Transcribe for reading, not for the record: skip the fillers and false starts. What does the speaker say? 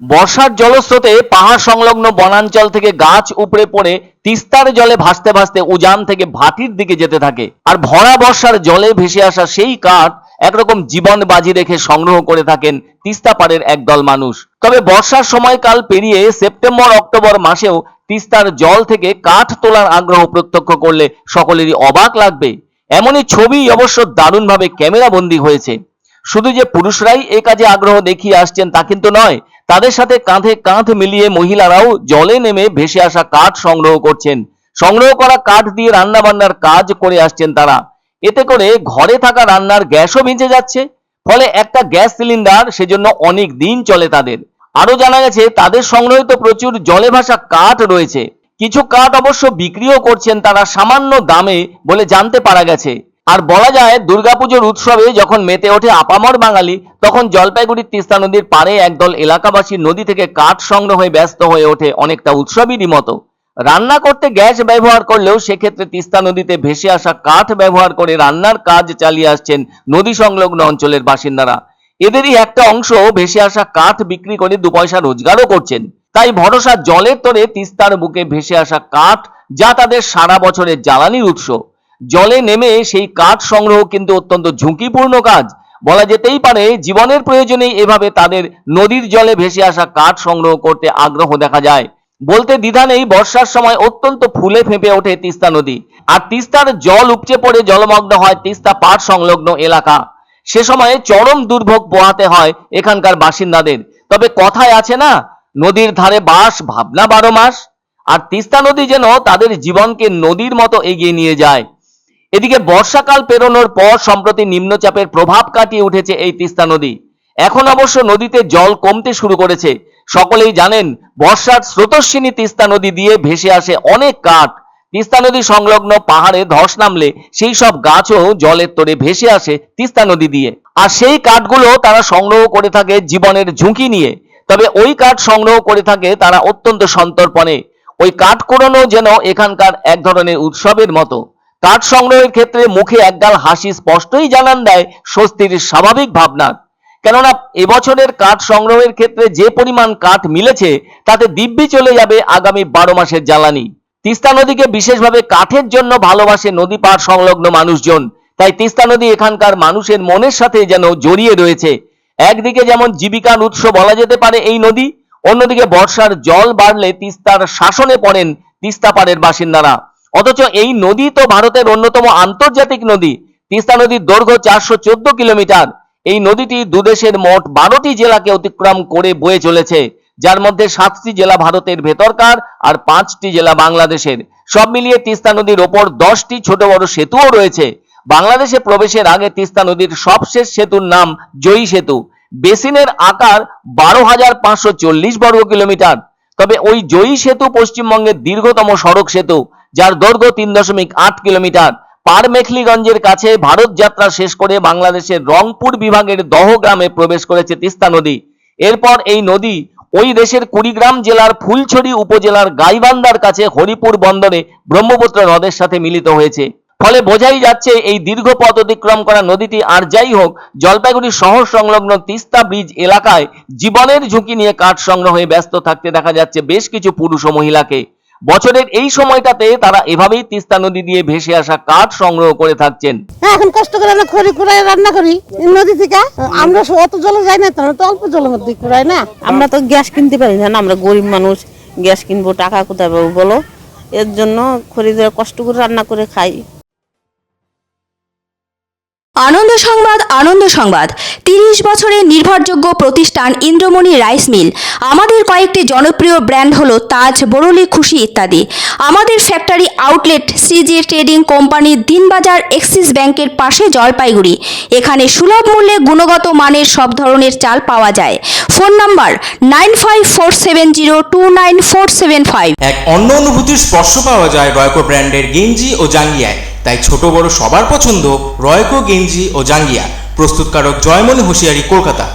বর্ষার জলস্রোতে পাহাড় সংলগ্ন বনাঞ্চল থেকে গাছ উপড়ে পড়ে তিস্তার জলে ভাসতে ভাসতে উজান থেকে ভাটির দিকে যেতে থাকে। আর ভরা বর্ষার জলে ভেসে আসা সেই কাঠ একরকম জীবন বাজি রেখে সংগ্রহ করে থাকেন তিস্তা পাড়ের একদল মানুষ। তবে বর্ষার সময়কাল পেরিয়ে সেপ্টেম্বর অক্টোবর মাসেও তিস্তার জল থেকে কাঠ তোলার আগ্রহ প্রত্যক্ষ করলে সকলেরই অবাক লাগবে। এমনই ছবি অবশ্য দারুণভাবে ক্যামেরাবন্দী হয়েছে। শুধু যে পুরুষরাই এ কাজে আগ্রহ দেখিয়ে আসছেন তা কিন্তু নয়, তাদের সাথে কাঁধে কাঁধ মিলিয়ে মহিলারাও জলে নেমে ভেসে আসা কাঠ সংগ্রহ করছেন। সংগ্রহ করা কাঠ দিয়ে রান্না বান্নার কাজ করে আসছেন তারা। এতে করে ঘরে থাকা রান্নার গ্যাসও বেঁচে যাচ্ছে। ফলে একটা গ্যাস সিলিন্ডার সেজন্য অনেক দিন চলে তাদের। আরো জানা গেছে তাদের সংগ্রহিত প্রচুর জলে ভাসা কাঠ রয়েছে। কিছু কাঠ অবশ্য বিক্রিও করছেন তারা সামান্য দামে বলে জানতে পারা গেছে। আর বলা যায় দুর্গাপুজোর উৎসবে যখন মেতে ওঠে আপামর বাঙালি, তখন জলপাইগুড়ির তিস্তা নদীর পাড়ে একদল এলাকাবাসী নদী থেকে কাঠ সংগ্রহে ব্যস্ত হয়ে ওঠে অনেকটা উৎসবেরই মতো। রান্না করতে গ্যাস ব্যবহার করলেও সেক্ষেত্রে তিস্তা নদীতে ভেসে আসা কাঠ ব্যবহার করে রান্নার কাজ চালিয়ে আসছেন নদী সংলগ্ন অঞ্চলের বাসিন্দারা। এদেরই একটা অংশ ভেসে আসা কাঠ বিক্রি করে 2 পয়সা রোজগারও করছেন। তাই ভরসা জলের তরে তিস্তার বুকে ভেসে আসা কাঠ, যা তাদের সারা বছরের জ্বালানির উৎস। জলে নেমে সেই কাঠ সংগ্রহ কিন্তু অত্যন্ত ঝুঁকিপূর্ণ কাজ। বলা যেতেই পারে জীবনের প্রয়োজনেই এভাবে তাদের নদীর জলে ভেসে আসা কাঠ সংগ্রহ করতে আগ্রহ দেখা যায়। বলতে দ্বিধা নেই, বর্ষার সময় অত্যন্ত ফুলে ফেঁপে ওঠে তিস্তা নদী। আর তিস্তার জল উপচে পড়ে জলমগ্ন হয় তিস্তা পাড় সংলগ্ন এলাকা। সে সময়ে চরম দুর্ভোগ পোহাতে হয় এখানকার বাসিন্দাদের। তবে কথায় আছে না, নদীর ধারে বাস ভাবনা 12 মাস। আর তিস্তা নদী যেন তাদের জীবনকে নদীর মতো এগিয়ে নিয়ে যায়। এদিকে বর্ষাকাল পেরোনোর পর সম্প্রতি নিম্নচাপের প্রভাব কাটিয়ে উঠেছে এই তিস্তা নদী। এখন অবশ্য নদীতে জল কমতে শুরু করেছে। সকলেই জানেন বর্ষার স্রোতস্বিনী তিস্তা নদী দিয়ে ভেসে আসে অনেক কাঠ। তিস্তা নদী সংলগ্ন পাহাড়ে ধস নামলে সেই সব গাছও জলের তোড়ে ভেসে আসে তিস্তা নদী দিয়ে। আর সেই কাঠগুলো তারা সংগ্রহ করে থাকে জীবনের ঝুঁকি নিয়ে। তবে ওই কাঠ সংগ্রহ করে থাকে তারা অত্যন্ত সন্তর্পণে। ওই কাঠ কুড়ানো যেন এখানকার এক ধরনের উৎসবের মতো। কাঠ সংগ্রহের ক্ষেত্রে মুখে একগাল হাসি স্পষ্টই জানান দেয় স্বস্তির স্বাভাবিক ভাবনা। কেননা এবছরের কাঠ সংগ্রহের ক্ষেত্রে যে পরিমাণ কাঠ মিলেছে তাতে দিব্যি চলে যাবে আগামী 12 মাসের জ্বালানি। তিস্তা নদীকে বিশেষভাবে কাঠের জন্য ভালোবাসে নদী পাড় সংলগ্ন মানুষজন। তাই তিস্তা নদী এখানকার মানুষের মনের সাথে যেন জড়িয়ে রয়েছে। একদিকে যেমন জীবিকার উৎস বলা যেতে পারে এই নদী, অন্যদিকে বর্ষার জল বাড়লে তিস্তার শাসনে পড়েন তিস্তা পাড়ের বাসিন্দারা। অথচ এই নদী তো ভারতের অন্যতম আন্তর্জাতিক নদী। তিস্তা নদীর দৈর্ঘ্য 414 কিলোমিটার। এই নদীটি দুদেশের মোট 12টি জেলাকে অতিক্রম করে বয়ে চলেছে, যার মধ্যে 7টি জেলা ভারতের ভেতরকার আর 5টি জেলা বাংলাদেশের। সব মিলিয়ে তিস্তা নদীর ওপর 10টি ছোট বড় সেতুও রয়েছে। বাংলাদেশে প্রবেশের আগে তিস্তা নদীর সবশেষ সেতুর নাম জয়ী সেতু। বেসিনের আকার 12,540 বর্গ কিলোমিটার। তবে ওই জয়ী সেতু পশ্চিমবঙ্গের দীর্ঘতম সড়ক সেতু, যার দৈর্ঘ্য 3.8 কিলোমিটার। পারমেখলিগঞ্জের কাছে ভারত যাত্রা শেষ করে বাংলাদেশের রংপুর বিভাগের দহ গ্রামে প্রবেশ করেছে তিস্তা নদী। এরপর এই নদী ওই দেশের কুড়িগ্রাম জেলার ফুলছড়ি উপজেলার গাইবান্ধার কাছে হরিপুর বন্দরে ব্রহ্মপুত্র নদের সাথে মিলিত হয়েছে। ফলে বোঝাই যাচ্ছে এই দীর্ঘ পথ অতিক্রম করা নদীটি আর যাই হোক, জলপাইগুড়ি শহর সংলগ্ন তিস্তা ব্রিজ এলাকায় জীবনের ঝুঁকি নিয়ে কাঠ সংগ্রহে ব্যস্ত থাকতে দেখা যাচ্ছে বেশ কিছু পুরুষ ও মহিলাকে। বছরের এই সময়টাতে তারা এভাবেই তিস্তা নদী দিয়ে ভেসে আসা কাঠ সংগ্রহ করে থাকছেন। এখন কষ্ট করে আমরা খড়ি কুড়াই রান্না করি নদী থেকে। আমরা অত জলে যাই না, তো অল্প জলের মধ্যে কুড়াই না। আমরা তো গ্যাস কিনতে পারি না, আমরা গরিব মানুষ, গ্যাস কিনবো টাকা কোথায় পাবো বলো? এর জন্য খড়ি দিয়ে কষ্ট করে রান্না করে খাই। আনন্দ সংবাদ, আনন্দ সংবাদ। 30 বছরের নির্ভরযোগ্য প্রতিষ্ঠান ইন্দ্রমণি রাইস মিল। আমাদের কয়েকটি জনপ্রিয় ব্র্যান্ড হলো তাজ, বরলি, খুশি ইত্যাদি। আমাদের factory outlet CG trading company, Dinbazar, axis ব্যাংকের পাশে, জলপাইগুড়ি। এখানে সুলভ মূল্যে গুণগত মানের সব ধরনের চাল পাওয়া যায়। Phone number 9547029475। এক অন্য অনুভূতির স্পর্শ পাওয়া যায় রয়কো ব্র্যান্ডের গেঞ্জি ও জাঙ্গিয়ায়। তাই ছোট বড় সবার পছন্দ রয়কো গেঞ্জি ও জাঙ্গিয়া। প্রস্তুতকারক জয়মনি হোশিয়ারি, কলকাতা।